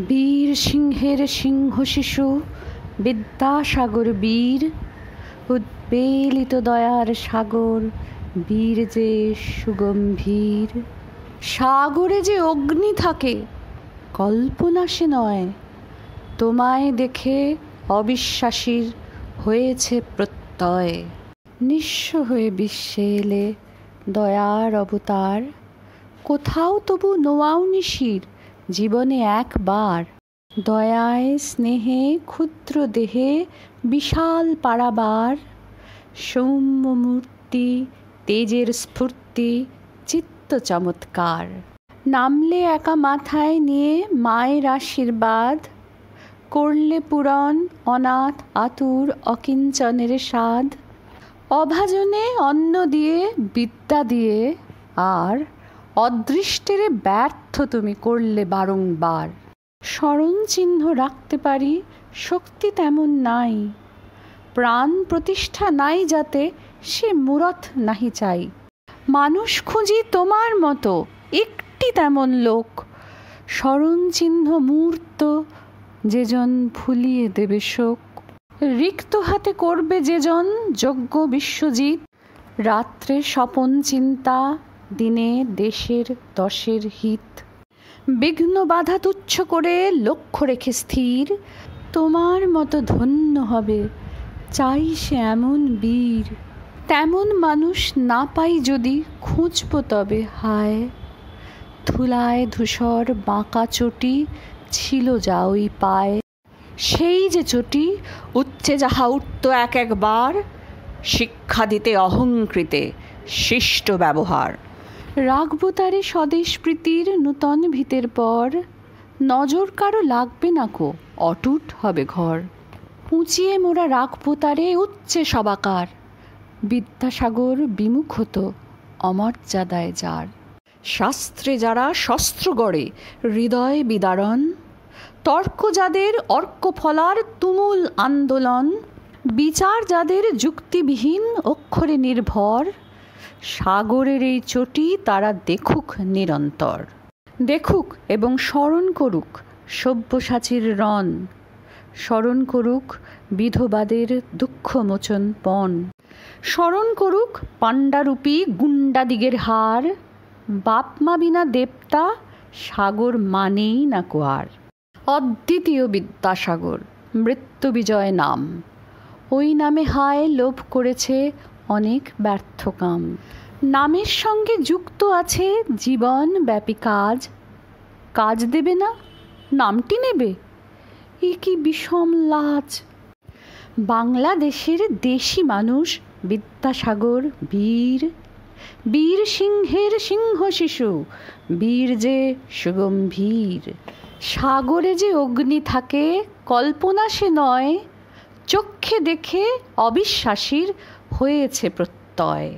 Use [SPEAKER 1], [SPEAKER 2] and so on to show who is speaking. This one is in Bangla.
[SPEAKER 1] বীর সিংহের সিংহ শিশু বিদ্যাসাগর বীর, উদ্বেলিত দয়ার সাগর, বীর যে সুগম্ভীর। সাগরে যে অগ্নি থাকে কল্পনা সে নয়, তোমায় দেখে অবিশ্বাসীর হয়েছে প্রত্যয়। নিঃস্ব হয়ে বিশ্বে এলে দয়ার অবতার, কোথাও তবু নোয়াও নিশির জীবনে একবার। দয়ায় স্নেহে ক্ষুদ্র দেহে বিশাল পারাবার, সৌম্য মূর্তি তেজের স্ফূর্তি চিত্ত চমৎকার। নামলে একা মাথায় নিয়ে মায়ের আশীর্বাদ, করলে পূরণ অনাথ আতুর অকিঞ্চনের সাধ। অভাজনে অন্ন দিয়ে বিদ্যা দিয়ে, আর অদৃষ্টেরে ব্যর্থ তুমি করলে বারংবার। স্মরণ চিহ্ন রাখতে পারি শক্তি তেমন নাই, প্রাণ প্রতিষ্ঠা নাই যাতে সে মূরত নাহি চাই। মানুষ খুঁজি তোমার মতো একটি তেমন লোক, স্মরণ চিহ্ন মূর্ত যেজন ভুলিয়ে দেবে শোক। রিক্ত হাতে করবে যেজন যজ্ঞ বিশ্বজিৎ, রাত্রে স্বপন চিন্তা দিনে দেশের দশের হিত। বিঘ্ন বাধা তুচ্ছ করে লক্ষ্য রেখে স্থির, তোমার মতো ধন্য হবে চাই সে এমন বীর। তেমন মানুষ না পাই যদি খুঁজব তবে হায়, ধুলায় ধূসর বাঁকা চটি ছিল যা ওই পায়। সেই যে চটি উচ্চে যাহা উঠত এক একবার, শিক্ষা দিতে অহংকৃতে শিষ্ট ব্যবহার। রাখবো তারে স্বদেশ প্রীতির নূতন ভিতের পর, নজর কারো লাগবে না কো অটুট হবে ঘর। উঁচিয়ে মোরা রাখবো তারে উচ্চে সবাকার, বিদ্যাসাগর বিমুখ হতো অমর্যাদায় যার। শাস্ত্রে যারা শস্ত্র গড়ে হৃদয় বিদারণ, তর্ক যাদের অর্ক ফলার তুমুল আন্দোলন। বিচার যাদের যুক্তিবিহীন অক্ষরে নির্ভর, সাগরের এই চটি তারা দেখুক নিরন্তর। দেখুক এবং স্মরণ করুক সব্যসাচীর রণ, স্মরণ করুক বিধবাদের দুঃখমোচন পণ। স্মরণ করুক পাণ্ডারূপী গুণ্ডাদিগের হার, বাপমা বিনা দেবতা সাগর মানেই না কো আর। অদ্বিতীয় বিদ্যাসাগর মৃত্যু বিজয় নাম, ওই নামে হায় লোভ করেছে অনেক ব্যর্থ কাম। নামের সঙ্গে যুক্ত আছে জীবন ব্যাপী কাজ, কাজ দেবে না নামটি নেবে এ কি বিষম লাজ। বাংলাদেশের দেশি মানুষ বিদ্যাসাগর বীর, বীর সিংহের সিংহ শিশু, বীর যে সুগম্ভীর। সাগরে যে অগ্নি থাকে কল্পনা সে নয়, চক্ষে দেখে অবিশ্বাসীর হয়েছে প্রত্যয়।